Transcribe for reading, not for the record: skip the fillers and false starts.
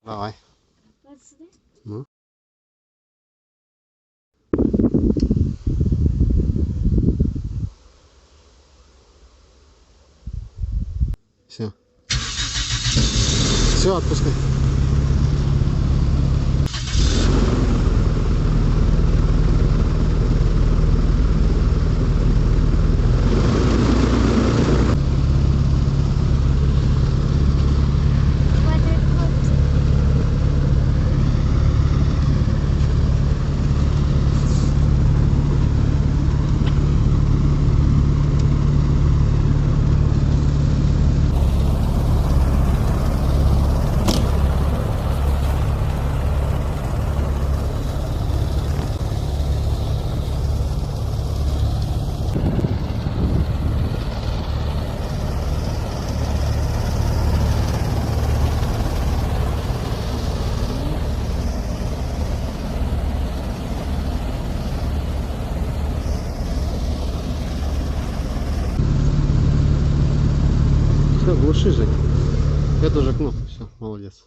Давай. Вот сюда. Ну. Все. Все, отпускай. Все, глуши, Жень. Это уже кнопка, все, молодец.